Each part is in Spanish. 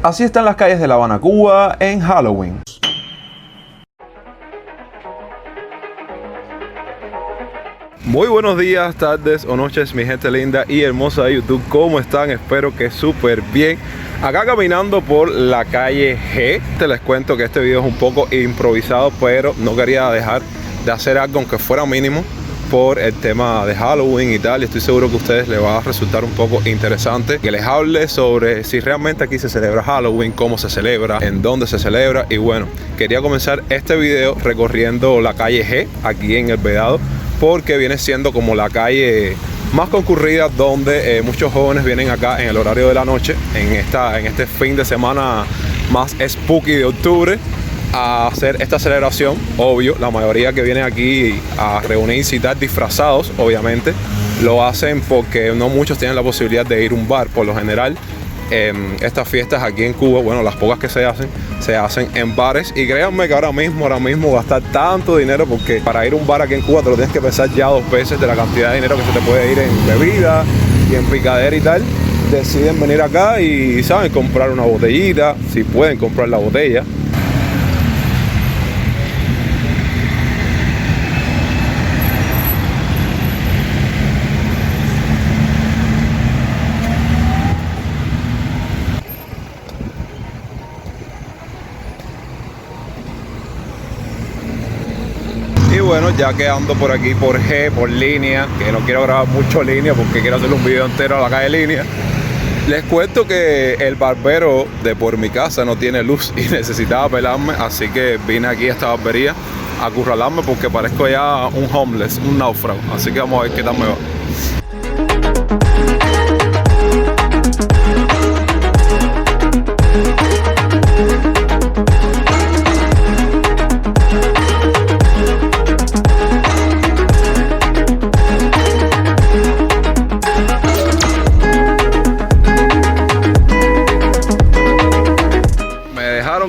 Así están las calles de La Habana, Cuba en Halloween. Muy buenos días, tardes o noches, mi gente linda y hermosa de YouTube. ¿Cómo están? Espero que súper bien. Acá caminando por la calle G. Les cuento que este video es un poco improvisado, pero no quería dejar de hacer algo aunque fuera mínimo por el tema de Halloween y tal, y estoy seguro que a ustedes les va a resultar un poco interesante que les hable sobre si realmente aquí se celebra Halloween, cómo se celebra, en dónde se celebra. Y bueno, quería comenzar este video recorriendo la calle G aquí en El Vedado, porque viene siendo como la calle más concurrida donde muchos jóvenes vienen acá en el horario de la noche, en este fin de semana más spooky de octubre, a hacer esta celebración. Obvio, la mayoría que vienen aquí a reunirse y tal disfrazados, obviamente lo hacen porque no muchos tienen la posibilidad de ir a un bar. Por lo general, estas fiestas aquí en Cuba, bueno, las pocas que se hacen en bares, y créanme que ahora mismo gastar tanto dinero, porque para ir a un bar aquí en Cuba te lo tienes que pensar ya 2 veces de la cantidad de dinero que se te puede ir en bebida y en picadera y tal. Deciden venir acá y saben comprar una botellita, si pueden comprar la botella. Y bueno, ya que ando por aquí por G, por Línea, que no quiero grabar mucho Línea porque quiero hacer un video entero a la calle Línea, les cuento que el barbero de por mi casa no tiene luz y necesitaba pelarme, así que vine aquí a esta barbería a acurralarme porque parezco ya un homeless, un náufrago. Así que vamos a ver qué tal me va.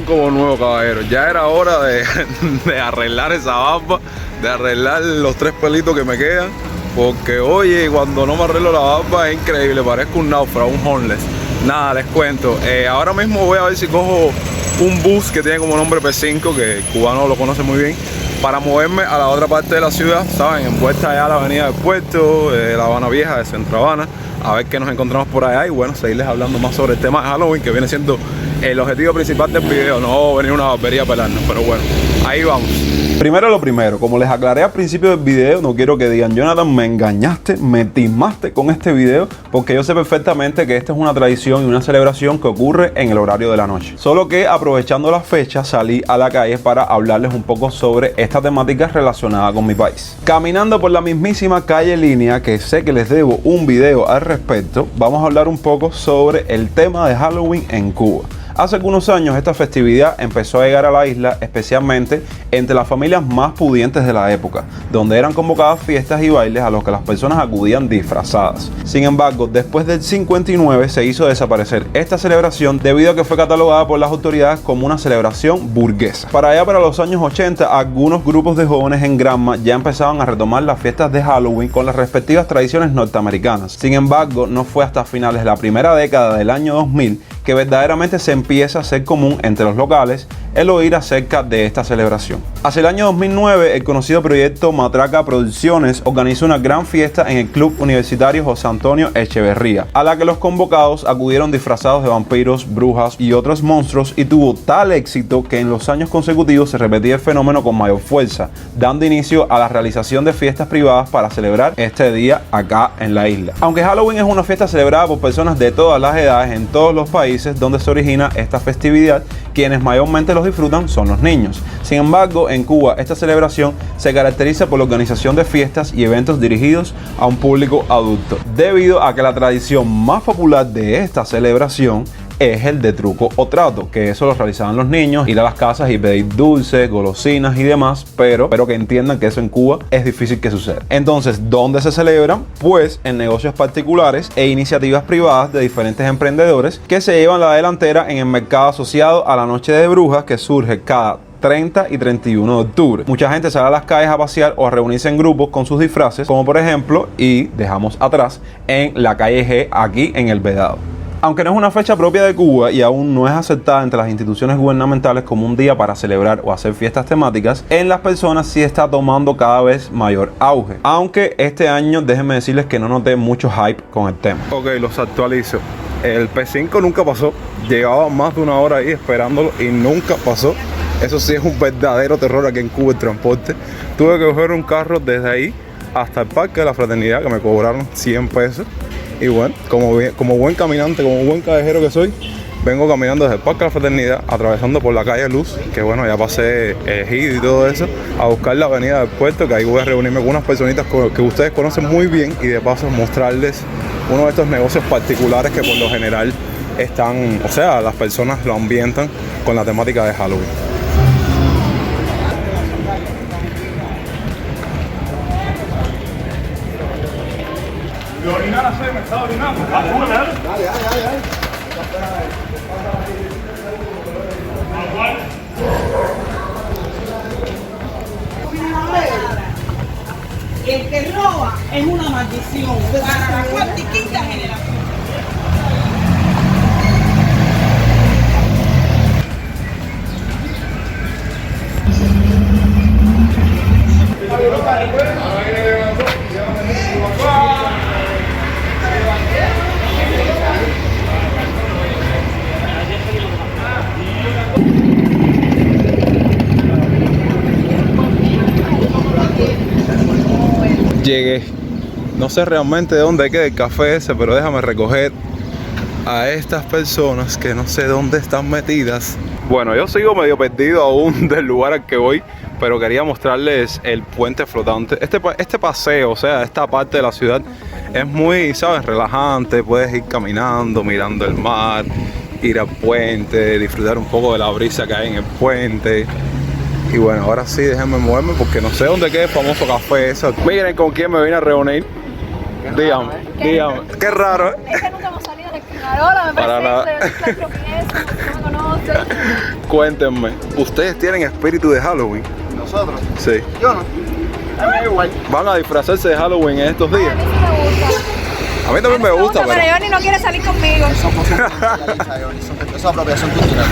Como nuevo, caballero, ya era hora de arreglar esa barba, de arreglar los 3 pelitos que me quedan, porque oye, cuando no me arreglo la barba es increíble, parezco un náufrago, un homeless. Nada, les cuento, ahora mismo voy a ver si cojo un bus que tiene como nombre P5, que el cubano lo conoce muy bien, para moverme a la otra parte de la ciudad, saben, envuelta allá a la avenida del puerto, La Habana Vieja, de Centro Habana, a ver qué nos encontramos por allá y bueno, seguirles hablando más sobre el tema de Halloween, que viene siendo el objetivo principal del video, no venir a una barbería a pelarnos, pero bueno, ahí vamos. Primero lo primero, como les aclaré al principio del video, no quiero que digan, Jonathan, me engañaste, me timaste con este video, porque yo sé perfectamente que esta es una tradición y una celebración que ocurre en el horario de la noche. Solo que aprovechando la fecha salí a la calle para hablarles un poco sobre esta temática relacionada con mi país. Caminando por la mismísima calle Línea, que sé que les debo un video al respecto, vamos a hablar un poco sobre el tema de Halloween en Cuba. Hace algunos años esta festividad empezó a llegar a la isla, especialmente entre las familias más pudientes de la época, donde eran convocadas fiestas y bailes a los que las personas acudían disfrazadas. Sin embargo, después del 59 se hizo desaparecer esta celebración debido a que fue catalogada por las autoridades como una celebración burguesa. Para allá, para los años 80, algunos grupos de jóvenes en Granma ya empezaban a retomar las fiestas de Halloween con las respectivas tradiciones norteamericanas. Sin embargo, no fue hasta finales de la primera década del año 2000 que verdaderamente se empieza a ser común entre los locales el oír acerca de esta celebración. Hacia el año 2009, el conocido proyecto Matraca Producciones organizó una gran fiesta en el Club Universitario José Antonio Echeverría, a la que los convocados acudieron disfrazados de vampiros, brujas y otros monstruos, y tuvo tal éxito que en los años consecutivos se repetía el fenómeno con mayor fuerza, dando inicio a la realización de fiestas privadas para celebrar este día acá en la isla. Aunque Halloween es una fiesta celebrada por personas de todas las edades en todos los países donde se origina esta festividad, quienes mayormente los disfrutan son los niños. Sin embargo, en Cuba esta celebración se caracteriza por la organización de fiestas y eventos dirigidos a un público adulto, debido a que la tradición más popular de esta celebración es el de truco o trato, que eso lo realizaban los niños, ir a las casas y pedir dulces, golosinas y demás, pero que entiendan que eso en Cuba es difícil que suceda. Entonces, ¿dónde se celebran? Pues en negocios particulares e iniciativas privadas de diferentes emprendedores que se llevan la delantera en el mercado asociado a la Noche de Brujas, que surge cada 30 y 31 de octubre. Mucha gente sale a las calles a pasear o a reunirse en grupos con sus disfraces, como por ejemplo, y dejamos atrás, en la calle G aquí en El Vedado. Aunque no es una fecha propia de Cuba y aún no es aceptada entre las instituciones gubernamentales como un día para celebrar o hacer fiestas temáticas, en las personas sí está tomando cada vez mayor auge. Aunque este año déjenme decirles que no noté mucho hype con el tema. Ok, los actualizo. El P5 nunca pasó. Llevaba más de una hora ahí esperándolo y nunca pasó. Eso sí es un verdadero terror aquí en Cuba el transporte. Tuve que coger un carro desde ahí hasta el Parque de la Fraternidad, que me cobraron 100 pesos. Y bueno, como buen caminante, como buen callejero que soy, vengo caminando desde el Parque de la Fraternidad, atravesando por la calle Luz, que bueno, ya pasé Ejido y todo eso, a buscar la avenida del puerto, que ahí voy a reunirme con unas personitas que ustedes conocen muy bien y de paso mostrarles uno de estos negocios particulares que por lo general están, o sea, las personas lo ambientan con la temática de Halloween. Me estaba orinando. Dale. El que roba es una maldición para la cuarta y quinta generación. Llegué. No sé realmente de dónde queda el café ese, pero déjame recoger a estas personas que no sé dónde están metidas. Bueno, yo sigo medio perdido aún del lugar al que voy, pero quería mostrarles el puente flotante. Este paseo, o sea, esta parte de la ciudad es muy, ¿sabes? Relajante. Puedes ir caminando, mirando el mar, ir al puente, disfrutar un poco de la brisa que hay en el puente. Y bueno, ahora sí, déjenme moverme porque no sé dónde queda el famoso café ese. Miren con quién me vine a reunir. Dígame. Qué raro, ¿eh? Es que nunca hemos salido de Esquimarola, me presento, no me conoce. Cuéntenme, ¿ustedes tienen espíritu de Halloween? ¿Nosotros? Sí. Yo no. A mí me da igual. ¿Van a disfrazarse de Halloween en estos días? A mí sí me gusta. A mí también me gusta, pero Johnny no quiere salir conmigo. Son cosas eso es apropiación cultural.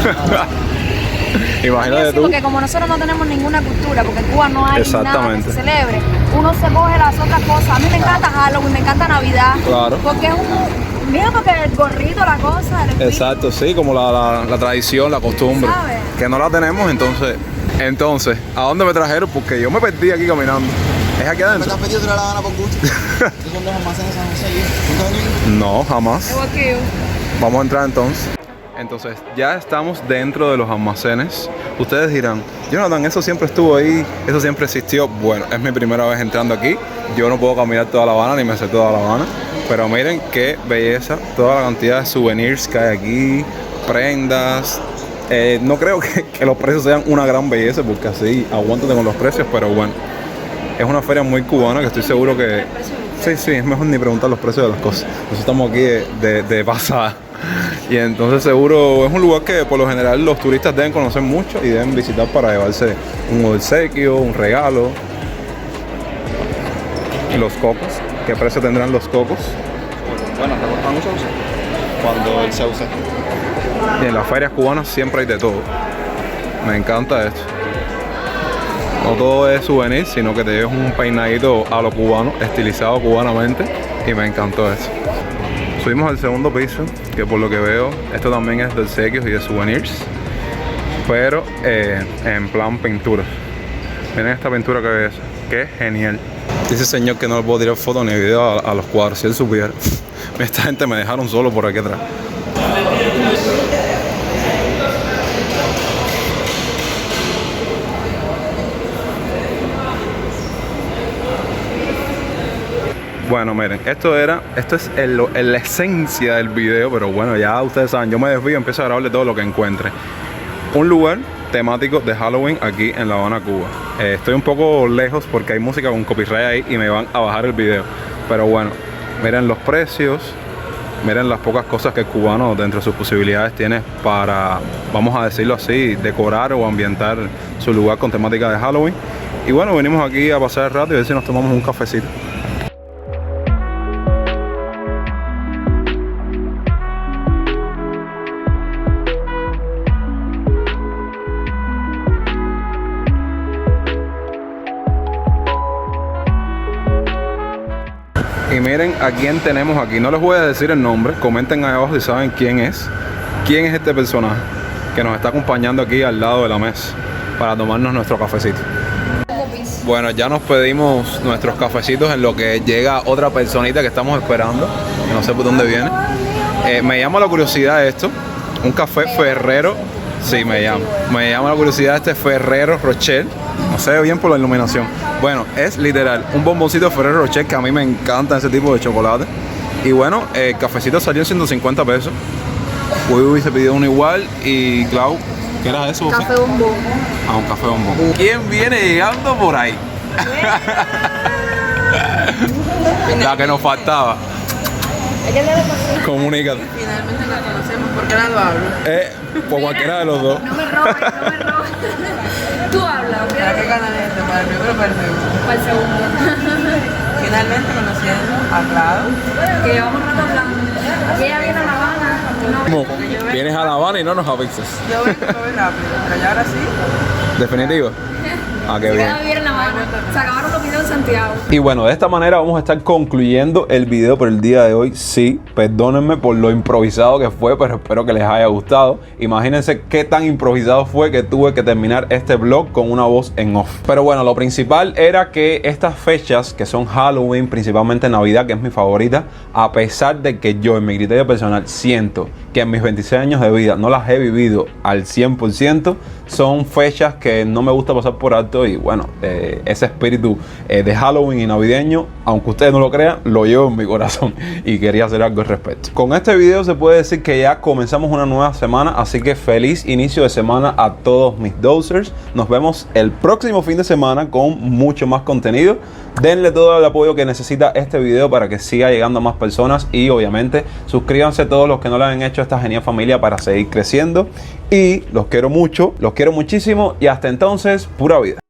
Imagínate Sí, tú. porque como nosotros no tenemos ninguna cultura, porque en Cuba no hay nada que Exactamente. se celebre, uno se coge las otras cosas. A mí me encanta Halloween, me encanta Navidad. Claro. Porque es un... Mira, porque el gorrito, la cosa, el espíritu. Exacto, sí, como la tradición, la costumbre. ¿Sabes? Que no la tenemos, entonces, ¿a dónde me trajeron? Porque yo me perdí aquí caminando. ¿Es aquí ¿Me adentro? has pedido otra La Habana por gusto? ¿Tú son los almacenes de San José? ¿Nunca has venido? No, jamás. Igual que yo. Vamos a entrar entonces. Entonces, ya estamos dentro de los almacenes. Ustedes dirán, Jonathan, eso siempre estuvo ahí, eso siempre existió. Bueno, es mi primera vez entrando aquí. Yo no puedo caminar toda La Habana, ni me sé toda La Habana. Pero miren qué belleza, toda la cantidad de souvenirs que hay aquí, prendas. No creo que los precios sean una gran belleza, porque así aguántate con los precios, pero bueno. Es una feria muy cubana que estoy seguro que... Sí, es mejor ni preguntar los precios de las cosas. Nosotros estamos aquí de pasada. Y entonces seguro es un lugar que por lo general los turistas deben conocer mucho y deben visitar para llevarse un obsequio, un regalo. Los cocos. ¿Qué precio tendrán los cocos? Bueno, ¿te gusta mucho? Cuando él se usa. Y en las ferias cubanas siempre hay de todo. Me encanta esto. No todo es souvenir, sino que te llevas un peinadito a lo cubano, estilizado cubanamente. Y me encantó eso. Subimos al segundo piso, que por lo que veo, esto también es de obsequios y de souvenirs. Pero en plan pintura. Miren esta pintura que es, que genial. Dice señor que no le puedo tirar fotos ni video a los cuadros, si él supiera. Esta gente me dejaron solo por aquí atrás. Bueno, miren, esto es la esencia del video, pero bueno, ya ustedes saben, yo me desvío y empiezo a grabarle todo lo que encuentre. Un lugar temático de Halloween aquí en La Habana, Cuba. Estoy un poco lejos porque hay música con copyright ahí y me van a bajar el video. Pero bueno, miren los precios, miren las pocas cosas que el cubano dentro de sus posibilidades tiene para, vamos a decirlo así, decorar o ambientar su lugar con temática de Halloween. Y bueno, venimos aquí a pasar el rato y a ver si nos tomamos un cafecito. Y miren a quién tenemos aquí. No les voy a decir el nombre. Comenten ahí abajo si saben quién es. ¿Quién es este personaje que nos está acompañando aquí al lado de la mesa para tomarnos nuestro cafecito? Bueno, ya nos pedimos nuestros cafecitos en lo que llega otra personita que estamos esperando. Que no sé por dónde viene. Me llama la curiosidad esto. Un café Ferrero. Sí, me llama la curiosidad este Ferrero Rocher. No se ve bien por la iluminación. Bueno, es literal un bomboncito Ferrero Rocher, que a mí me encanta ese tipo de chocolate. Y bueno, el cafecito salió en 150 pesos. Hoy hubiese pedido uno igual. Y Clau, ¿qué era eso? Café bombón. Ah, un café bombón. ¿Quién viene llegando por ahí? La que nos faltaba. Comunícate. Finalmente la conocemos, ¿por qué lado hablo? Por cualquiera de los dos. No me robes, no me robes. Tú hablas, ¿Para qué canal es este? ¿Para el primero o para el segundo? Para el segundo. Finalmente conociendo a Clau. Que llevamos un rato hablando. Y ella viene a La Habana. No. Vienes a La Habana y no nos avisas. Yo vengo muy rápido, pero ya ahora sí. ¿Definitivo? Ah, qué bien. Queda vivir en La Habana. Se acabaron los videos en Santiago. Y bueno, de esta manera vamos a estar concluyendo el video por el día de hoy. Sí, perdónenme por lo improvisado que fue, pero espero que les haya gustado. Imagínense qué tan improvisado fue que tuve que terminar este vlog con una voz en off. Pero bueno, lo principal era que estas fechas, que son Halloween, principalmente Navidad, que es mi favorita, a pesar de que yo en mi criterio personal siento que en mis 26 años de vida no las he vivido al 100%, son fechas que no me gusta pasar por alto. Y bueno, ese espíritu de Halloween y navideño, aunque ustedes no lo crean, lo llevo en mi corazón y quería hacer algo al respecto. Con este video se puede decir que ya comenzamos una nueva semana, así que feliz inicio de semana a todos mis dosers. Nos vemos el próximo fin de semana con mucho más contenido. Denle todo el apoyo que necesita este video para que siga llegando a más personas, y obviamente suscríbanse todos los que no lo han hecho a esta genial familia para seguir creciendo. Y los quiero mucho, los quiero muchísimo, y hasta entonces, pura vida.